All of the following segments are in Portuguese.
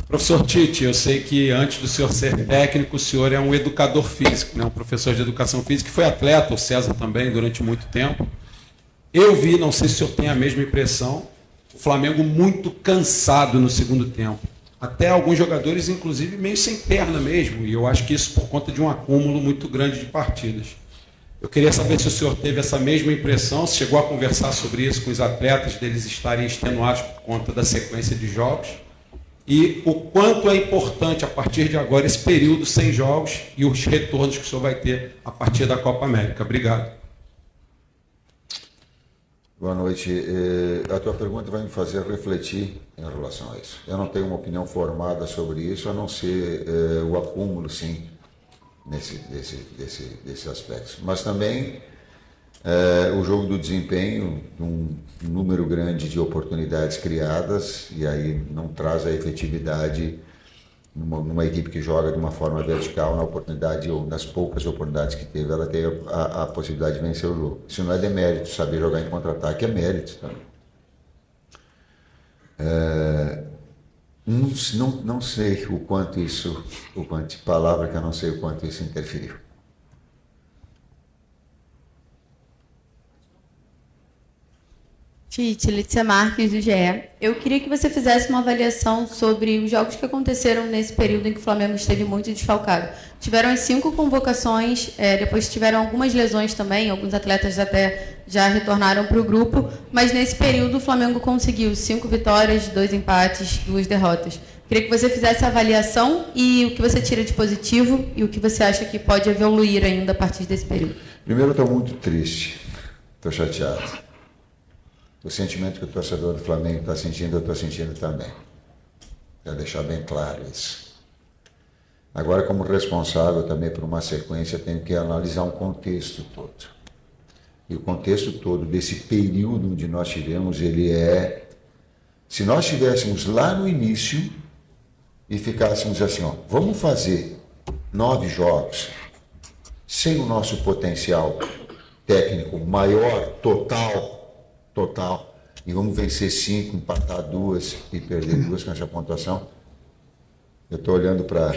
Professor Tite, eu sei que antes do senhor ser técnico, o senhor é um educador físico, né? Um professor de educação física, que foi atleta, o César também, durante muito tempo. Eu vi, não sei se o senhor tem a mesma impressão, o Flamengo muito cansado no segundo tempo. Até alguns jogadores, inclusive, meio sem perna mesmo, e eu acho que isso por conta de um acúmulo muito grande de partidas. Eu queria saber se o senhor teve essa mesma impressão, se chegou a conversar sobre isso com os atletas, deles estarem extenuados por conta da sequência de jogos, e o quanto é importante, a partir de agora, esse período sem jogos e os retornos que o senhor vai ter a partir da Copa América. Obrigado. Boa noite. A tua pergunta vai me fazer refletir em relação a isso. Eu não tenho uma opinião formada sobre isso, a não ser o acúmulo, sim, desses aspectos. Mas também o jogo do desempenho, um número grande de oportunidades criadas, e aí não traz a efetividade numa equipe que joga de uma forma vertical, na oportunidade, ou nas poucas oportunidades que teve, ela tem a possibilidade de vencer o jogo. Isso não é demérito, saber jogar em contra-ataque é mérito também. Não sei o quanto isso, palavra que eu não sei o quanto isso interferiu. Tite, Letícia Marques, do GE. Eu queria que você fizesse uma avaliação sobre os jogos que aconteceram nesse período em que o Flamengo esteve muito desfalcado. Tiveram as 5 convocações, depois tiveram algumas lesões também, alguns atletas até já retornaram para o grupo, mas nesse período o Flamengo conseguiu 5 vitórias, 2 empates, 2 derrotas. Queria que você fizesse a avaliação e o que você tira de positivo e o que você acha que pode evoluir ainda a partir desse período. Primeiro, eu estou muito triste, estou chateado. O sentimento que o torcedor do Flamengo está sentindo, eu estou sentindo também. Quero deixar bem claro isso. Agora, como responsável também por uma sequência, eu tenho que analisar um contexto todo. E o contexto todo desse período onde nós tivemos, ele é... Se nós estivéssemos lá no início e ficássemos assim, ó, vamos fazer 9 jogos sem o nosso potencial técnico maior, total, e vamos vencer 5, empatar 2 e perder 2 com essa pontuação, eu estou olhando para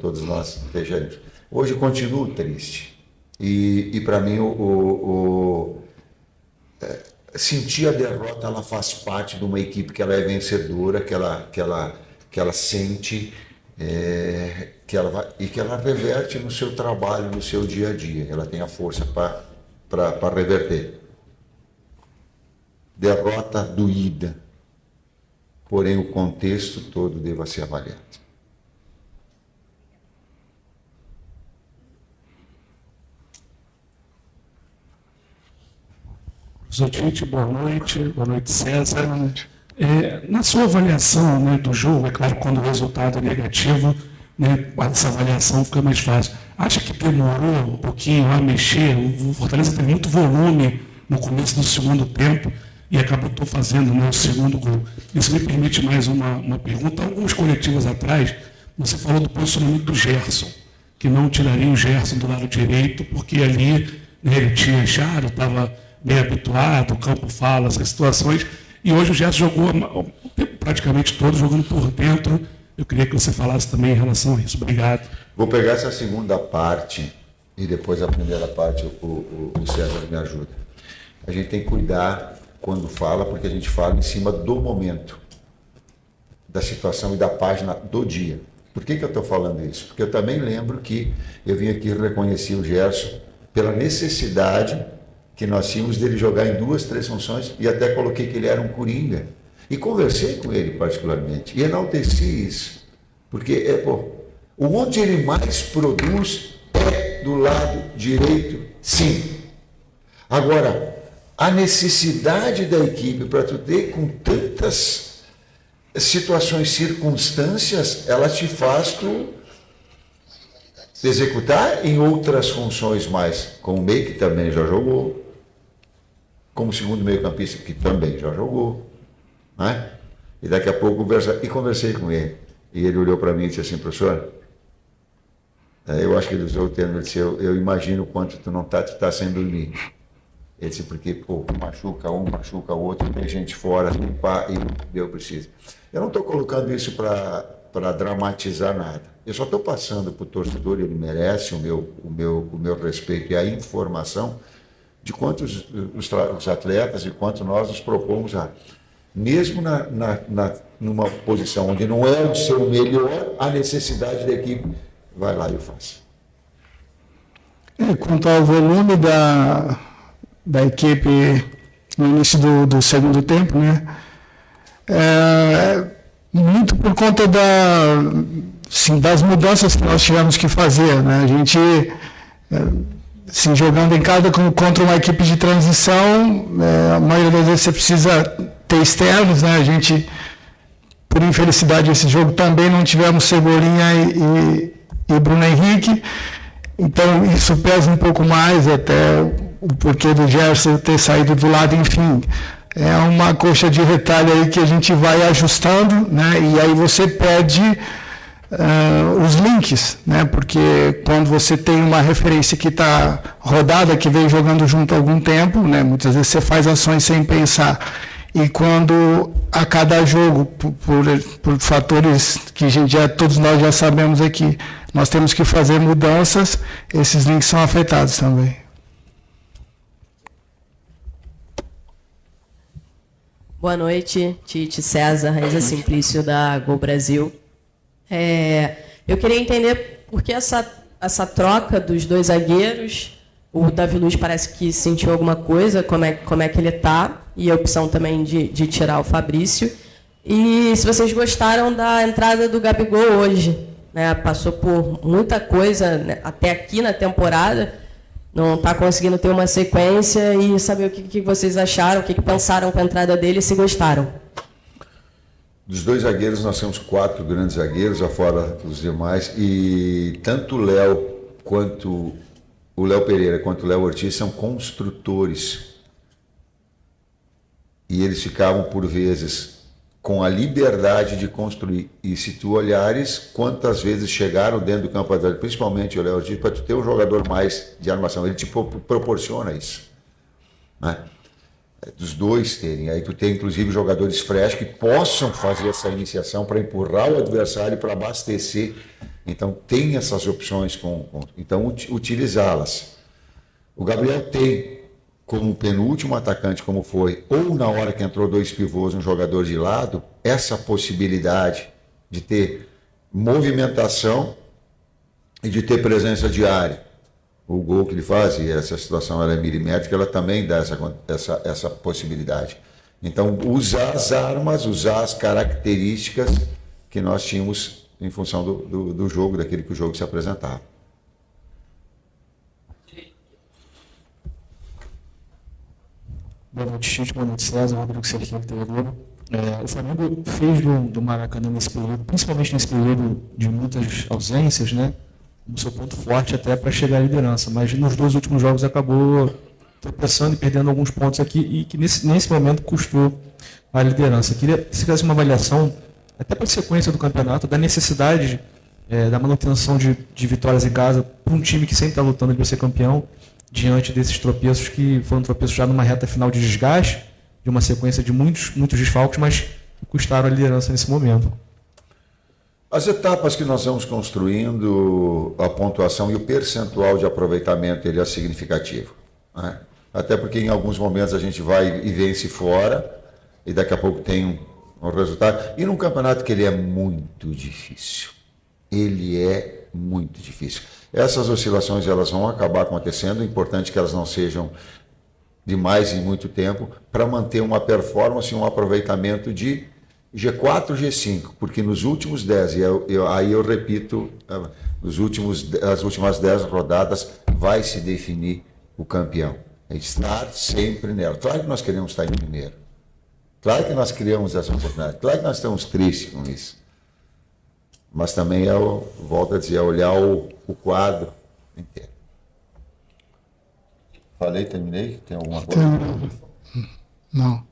todos nós vejaremos. Hoje eu continuo triste. E para mim, sentir a derrota, ela faz parte de uma equipe que ela é vencedora, que ela sente, que ela reverte no seu trabalho, no seu dia a dia. Ela tem a força para reverter. Derrota doída, porém o contexto todo deva ser avaliado. Professor Tite, boa noite César. Boa noite. Na sua avaliação, né, do jogo, é claro, quando o resultado é negativo, né, essa avaliação fica mais fácil. Acha que demorou um pouquinho a mexer? O Fortaleza teve muito volume no começo do segundo tempo e acabou fazendo, né, o segundo gol. Isso me permite mais uma pergunta. Alguns coletivos atrás, você falou do posicionamento do Gerson, que não tiraria o Gerson do lado direito, porque ali, né, ele tinha achado, estava bem habituado, o campo fala, essas situações, e hoje o Gerson jogou praticamente todo jogando por dentro. Eu queria que você falasse também em relação a isso. Obrigado. Vou pegar essa segunda parte e depois a primeira parte o César me ajuda. A gente tem que cuidar quando fala, porque a gente fala em cima do momento, da situação e da página do dia. Por que eu estou falando isso? Porque eu também lembro que eu vim aqui reconhecer o Gerson pela necessidade que nós tínhamos dele jogar em 2, 3 funções, e até coloquei que ele era um coringa. E conversei com ele particularmente, e enalteci isso. Porque onde ele mais produz é do lado direito, sim. Agora, a necessidade da equipe para tu ter com tantas situações, circunstâncias, ela te faz tu executar em outras funções mais, como meio que também já jogou, como segundo meio-campista que também já jogou, né? E daqui a pouco conversei com ele. E ele olhou para mim e disse assim, professor, eu acho que ele usou o termo, ele disse, eu imagino quanto tu não tá, tu tá sem dormir. Ele disse, porque, machuca um, machuca o outro, tem gente fora, limpar, e eu preciso. Eu não estou colocando isso para para dramatizar nada. Eu só estou passando para o torcedor, ele merece o meu respeito e a informação de quantos os atletas e quanto nós nos propomos a. Mesmo numa posição onde não é de ser o melhor, a necessidade da equipe, vai lá e faz. Quanto ao volume da equipe no início do segundo tempo, né? Muito por conta das mudanças que nós tivemos que fazer, né? A gente, jogando em casa contra uma equipe de transição, a maioria das vezes você precisa ter externos, né? A gente, por infelicidade, esse jogo também não tivemos Cebolinha e Bruno Henrique, então isso pesa um pouco mais, até o porquê do Gerson ter saído do lado, enfim. É uma coxa de retalho aí que a gente vai ajustando, né? E aí você perde os links, né? Porque quando você tem uma referência que está rodada, que vem jogando junto há algum tempo, né? Muitas vezes você faz ações sem pensar. E quando a cada jogo, por fatores que todos nós já sabemos aqui, nós temos que fazer mudanças, esses links são afetados também. Boa noite, Tite, César, Raíza Simplício da Gol Brasil. Eu queria entender por que essa troca dos dois zagueiros. O Davi Luiz parece que sentiu alguma coisa, como é que ele está, e a opção também de tirar o Fabrício. E se vocês gostaram da entrada do Gabigol hoje, né? Passou por muita coisa, né, até aqui na temporada, não está conseguindo ter uma sequência, e saber o que vocês acharam, o que pensaram com a entrada dele e se gostaram. Dos dois zagueiros, nós temos 4 grandes zagueiros, afora os demais, e tanto o Léo Pereira quanto o Léo Ortiz são construtores. E eles ficavam, por vezes, com a liberdade de construir. E se tu olhares quantas vezes chegaram dentro do campo adversário, principalmente o Léo Ortiz, para tu ter um jogador mais de armação, ele te proporciona isso, né? Dos dois terem. Aí tu tem, inclusive, jogadores fresh que possam fazer essa iniciação para empurrar o adversário para abastecer. Então, tem essas opções, então utilizá-las. O Gabriel tem, como penúltimo atacante, como foi, ou na hora que entrou 2 pivôs, um jogador de lado, essa possibilidade de ter movimentação e de ter presença de área. O gol que ele faz, e essa situação ela é milimétrica, ela também dá essa possibilidade. Então, usar as armas, usar as características que nós tínhamos em função do jogo, daquele que o jogo se apresentava. Boa noite, Chico. Boa noite, César. Rodrigo Cerqueira, TV Globo. O Flamengo fez do Maracanã nesse período, principalmente nesse período de muitas ausências, né? Como seu ponto forte até para chegar à liderança, mas nos 2 últimos jogos acabou tropeçando e perdendo alguns pontos aqui, e que nesse momento custou a liderança. Queria que você fizesse uma avaliação, até para a sequência do campeonato, da necessidade da manutenção de vitórias em casa para um time que sempre está lutando para ser campeão, diante desses tropeços que foram tropeços já numa reta final de desgaste, de uma sequência de muitos desfalques, mas que custaram a liderança nesse momento. As etapas que nós vamos construindo, a pontuação e o percentual de aproveitamento, ele é significativo, né? Até porque em alguns momentos a gente vai e vence fora, e daqui a pouco tem um resultado. E num campeonato que ele é muito difícil. Ele é muito difícil. Essas oscilações elas vão acabar acontecendo, é importante que elas não sejam demais em muito tempo, para manter uma performance e um aproveitamento de G4, G5, porque nos últimos 10, aí eu repito, as últimas 10 rodadas vai se definir o campeão. É estar sempre nela. Claro que nós queremos estar em primeiro. Claro que nós criamos essa oportunidade. Claro que nós estamos tristes com isso. Mas também, volto a dizer, olhar o quadro inteiro. Falei, terminei? Tem alguma coisa? Não.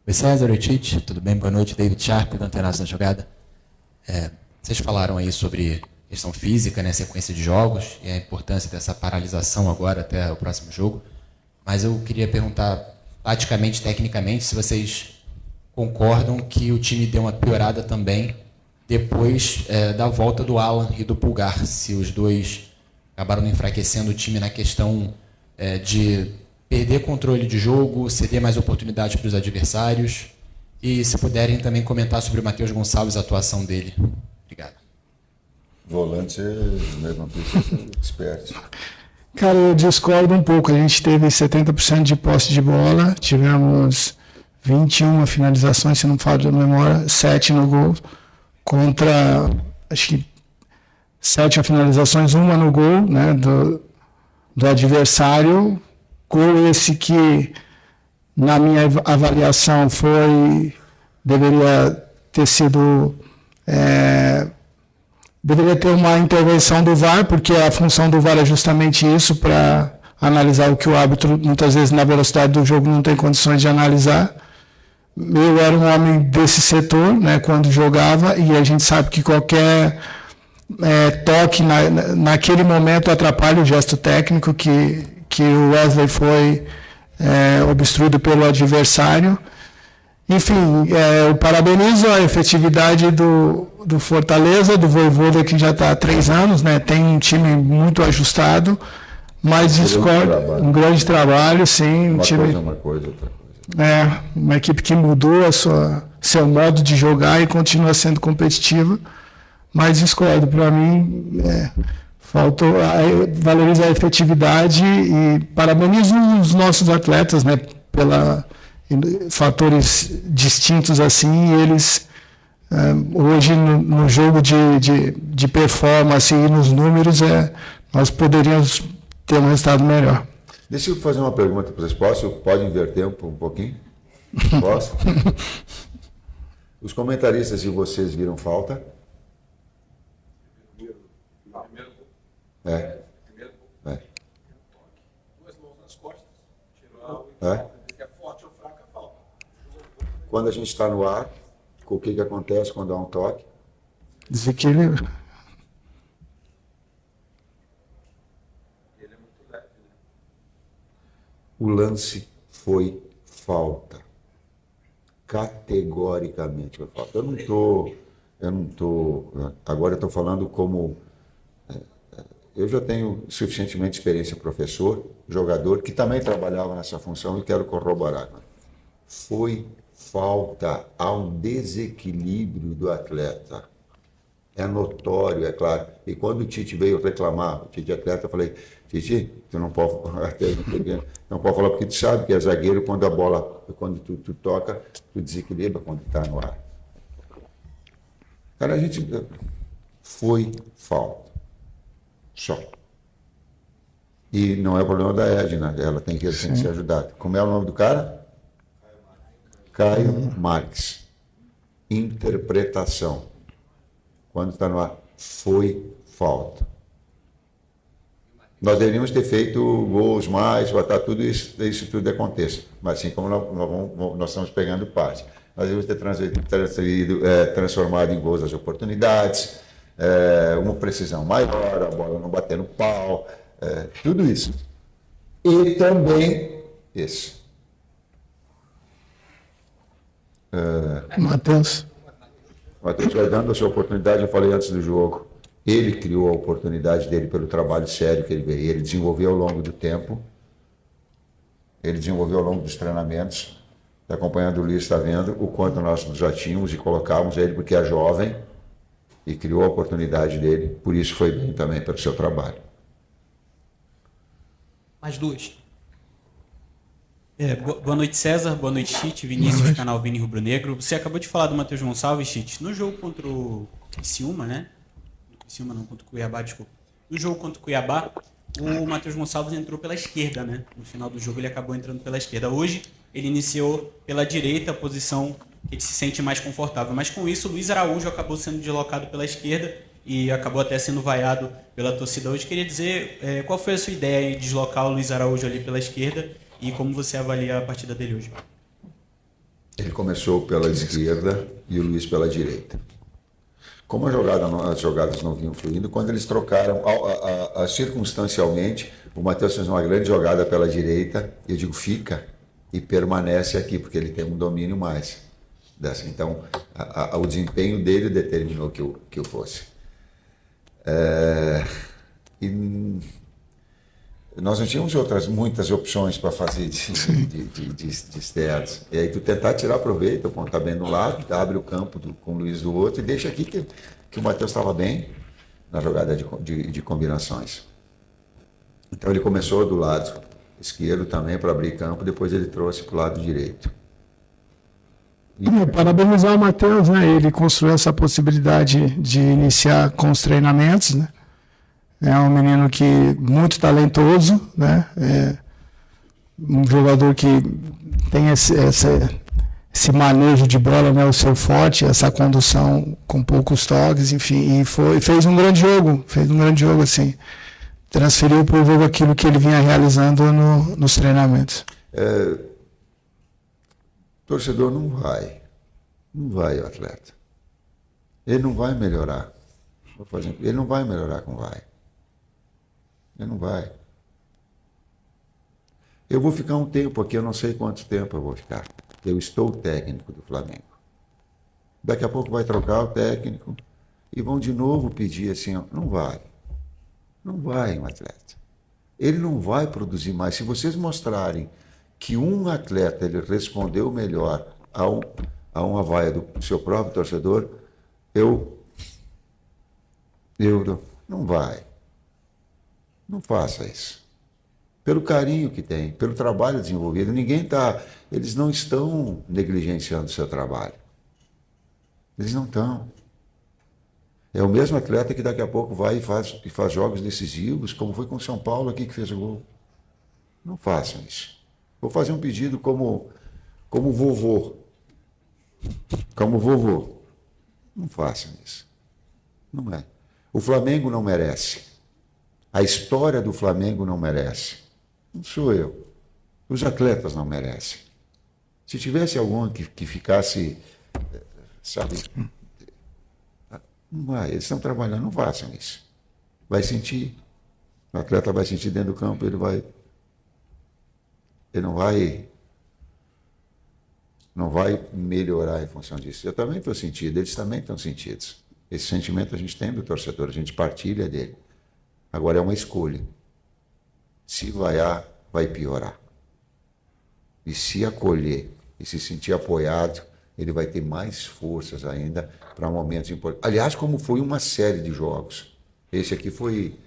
Oi, César, oi, Tite, tudo bem? Boa noite, David Sharp, da Antenados na Jogada. Vocês falaram aí sobre questão física, né, sequência de jogos, e a importância dessa paralisação agora até o próximo jogo, mas eu queria perguntar, taticamente, tecnicamente, se vocês concordam que o time deu uma piorada também depois da volta do Alan e do Pulgar, se os dois acabaram enfraquecendo o time na questão de perder controle de jogo, ceder mais oportunidades para os adversários, e se puderem também comentar sobre o Matheus Gonçalves, a atuação dele. Obrigado. Volante, mesmo expert. Cara, eu discordo um pouco. A gente teve 70% de posse de bola, tivemos 21 finalizações, se não falha a memória, 7 no gol, contra, acho que 7 finalizações, 1 no gol, né, do adversário. Gol esse que, na minha avaliação, deveria ter sido... deveria ter uma intervenção do VAR, porque a função do VAR é justamente isso, para analisar o que o árbitro, muitas vezes, na velocidade do jogo, não tem condições de analisar. Eu era um homem desse setor, né, quando jogava, e a gente sabe que qualquer toque naquele momento atrapalha o gesto técnico, que o Wesley foi obstruído pelo adversário. Enfim, eu parabenizo a efetividade do Fortaleza, do Vojvoda, que já está há 3 anos, né? Tem um time muito ajustado, mas um grande trabalho, sim. Uma coisa, outra coisa. Uma equipe que mudou seu modo de jogar e continua sendo competitiva, mas discordo. Para mim, faltou valorizar a efetividade e parabenizo os nossos atletas, né? Pela fatores distintos assim, eles hoje no jogo de performance e nos números nós poderíamos ter um resultado melhor. Deixa eu fazer uma pergunta para vocês. Pode inverter um pouquinho? Posso? Os comentaristas de vocês viram falta? Quando a gente está no ar, o que acontece quando há um toque? Desequilíbrio. O lance foi falta. Categoricamente foi falta. Eu não estou. Agora eu estou falando como. Eu já tenho suficientemente experiência, professor, jogador, que também trabalhava nessa função e quero corroborar. Foi falta, há um desequilíbrio do atleta. É notório, é claro. E quando o Tite veio reclamar, o Tite atleta, eu falei, Tite, tu não pode falar porque tu sabe que é zagueiro, quando tu toca, tu desequilibra quando está no ar. Cara, foi falta. Só. E não é o problema da Edna, ela tem que ser ajudada. Como é o nome do cara? Caio Marques. Interpretação. Quando está no ar, foi falta. Nós deveríamos ter feito gols mais, botar tudo isso tudo aconteça. Mas assim como nós estamos pegando parte. Nós deveríamos ter transformado em gols as oportunidades, uma precisão maior, a bola não bater no pau, tudo isso. E também esse. Matheus vai dando a sua oportunidade, eu falei antes do jogo. Ele criou a oportunidade dele pelo trabalho sério que ele veio. Ele desenvolveu ao longo do tempo, ele desenvolveu ao longo dos treinamentos. Está acompanhando o Luiz, está vendo o quanto nós já tínhamos e colocávamos ele, porque é jovem, e criou a oportunidade dele, por isso foi bem também pelo seu trabalho. Mais duas. Boa noite, César. Boa noite, Tite. Vinícius, do canal Vini Rubro Negro. Você acabou de falar do Matheus Gonçalves, Tite. No jogo contra o Criciúma, né? Contra o Cuiabá, desculpa. No jogo contra o Cuiabá, o Matheus Gonçalves entrou pela esquerda, né? No final do jogo ele acabou entrando pela esquerda. Hoje ele iniciou pela direita, a posição que ele se sente mais confortável. Mas com isso, o Luiz Araújo acabou sendo deslocado pela esquerda e acabou até sendo vaiado pela torcida hoje. Queria dizer, qual foi a sua ideia em deslocar o Luiz Araújo ali pela esquerda e como você avalia a partida dele hoje? Ele começou pela esquerda e o Luiz pela direita. Como as jogadas não vinham fluindo, quando eles trocaram, circunstancialmente, o Matheus fez uma grande jogada pela direita, e eu digo, fica e permanece aqui, porque ele tem um domínio mais. Então, O desempenho dele determinou que eu fosse. E nós não tínhamos muitas opções para fazer de externos. E aí tu tentar tirar proveito, tá bem no lado, abre o campo com o Luiz do outro e deixa aqui que o Matheus estava bem na jogada de combinações. Então ele começou do lado esquerdo também para abrir campo, depois ele trouxe para o lado direito. Parabenizar o Matheus, né? Ele construiu essa possibilidade de iniciar com os treinamentos, né? É um menino que muito talentoso, né? É um jogador que tem esse manejo de bola, né? O seu forte, essa condução com poucos toques, enfim, e fez um grande jogo, assim. Transferiu para o jogo aquilo que ele vinha realizando nos treinamentos. Torcedor não vai o atleta. Ele não vai melhorar. Ele não vai melhorar com vai. Ele não vai. Eu vou ficar um tempo aqui, eu não sei quanto tempo eu vou ficar. Eu estou técnico do Flamengo. Daqui a pouco vai trocar o técnico e vão de novo pedir assim, ó, não vai. Não vai um atleta. Ele não vai produzir mais. Se vocês mostrarem que um atleta ele respondeu melhor a uma vaia do seu próprio torcedor, não vai. Não faça isso. Pelo carinho que tem, pelo trabalho desenvolvido, eles não estão negligenciando o seu trabalho. Eles não estão. É o mesmo atleta que daqui a pouco vai e faz jogos decisivos, como foi com o São Paulo aqui que fez o gol. Não façam isso. Vou fazer um pedido como vovô. Como vovô. Não façam isso. Não é. O Flamengo não merece. A história do Flamengo não merece. Não sou eu. Os atletas não merecem. Se tivesse algum que ficasse, sabe, não vai, eles estão trabalhando, não façam isso. Vai sentir. O atleta vai sentir dentro do campo, ele não vai melhorar em função disso. Eu também estou sentido, eles também estão sentidos. Esse sentimento a gente tem do torcedor, a gente partilha dele. Agora é uma escolha. Se vaiar, vai piorar. E se acolher e se sentir apoiado, ele vai ter mais forças ainda para momentos importantes. Aliás, como foi uma série de jogos. Esse aqui foi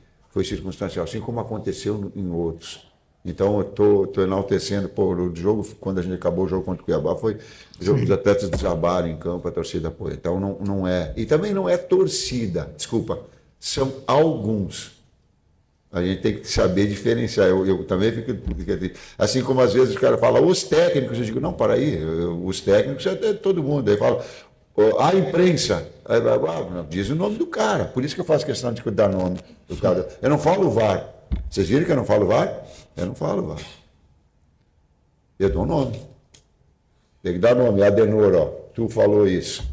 circunstancial, assim como aconteceu em outros. Então, eu estou enaltecendo, o jogo, quando a gente acabou o jogo contra o Cuiabá, os atletas desabaram em campo, a torcida apoia. Então, não é. E também não é torcida, desculpa, são alguns. A gente tem que saber diferenciar. Eu também fico. Assim como às vezes os caras falam, os técnicos, eu digo, não, para aí, os técnicos é todo mundo. Aí fala, a imprensa. Aí diz o nome do cara. Por isso que eu faço questão de dar nome do cara. Eu não falo VAR. Vocês viram que eu não falo VAR? Eu não falo VAR. Eu dou nome. Tem que dar nome. Adenor, ó, tu falou isso.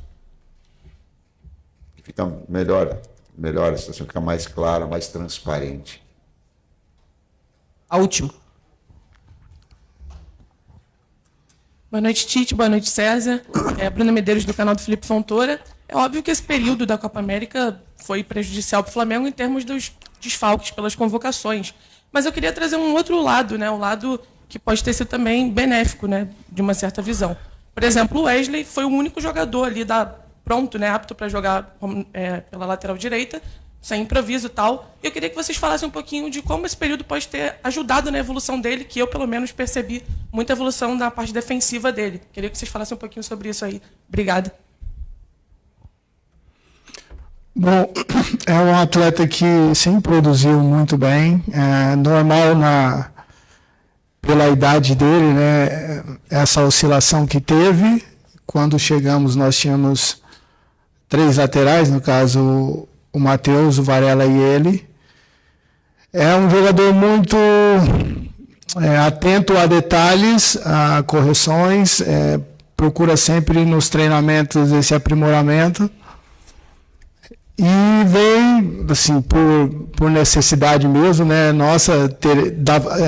Fica melhor a situação, fica mais clara, mais transparente. A última. Boa noite, Tite. Boa noite, César. Bruna Medeiros, do canal do Felipe Fontoura. É óbvio que esse período da Copa América foi prejudicial para o Flamengo em termos dos desfalques pelas convocações. Mas eu queria trazer um outro lado, né? Um lado que pode ter sido também benéfico, né? De uma certa visão. Por exemplo, o Wesley foi o único jogador ali pronto, né? Apto para jogar pela lateral direita, sem improviso e tal. E eu queria que vocês falassem um pouquinho de como esse período pode ter ajudado na evolução dele, que eu, pelo menos, percebi muita evolução na parte defensiva dele. Queria que vocês falassem um pouquinho sobre isso aí. Obrigada. Bom, é um atleta que sim produziu muito bem. É normal pela idade dele, né? Essa oscilação que teve. Quando chegamos, nós tínhamos 3 laterais, no caso o Matheus, o Varela e ele. É um jogador muito atento a detalhes, a correções, procura sempre nos treinamentos esse aprimoramento. E vem, assim, por necessidade mesmo, né, nossa,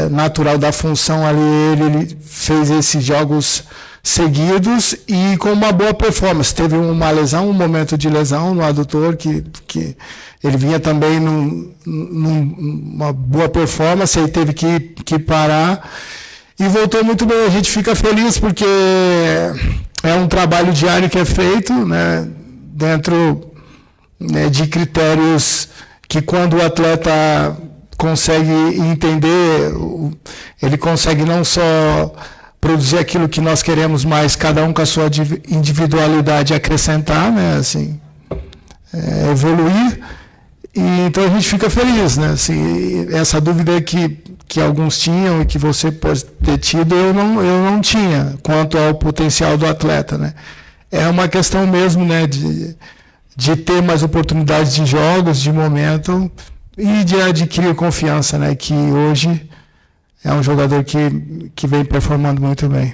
natural da função ali, ele fez esses jogos seguidos e com uma boa performance. Teve uma lesão, um momento de lesão no adutor, que ele vinha também numa boa performance, aí teve que parar e voltou muito bem. A gente fica feliz porque é um trabalho diário que é feito, né, dentro, né, de critérios que, quando o atleta consegue entender, ele consegue não só produzir aquilo que nós queremos, mas cada um com a sua individualidade acrescentar, né, assim, evoluir. E então a gente fica feliz, né? Assim, essa dúvida que alguns tinham e que você pode ter tido, eu não tinha, quanto ao potencial do atleta, né? É uma questão mesmo, né, de ter mais oportunidades de jogos, de momento, e de adquirir confiança, né? Que hoje é um jogador que vem performando muito bem.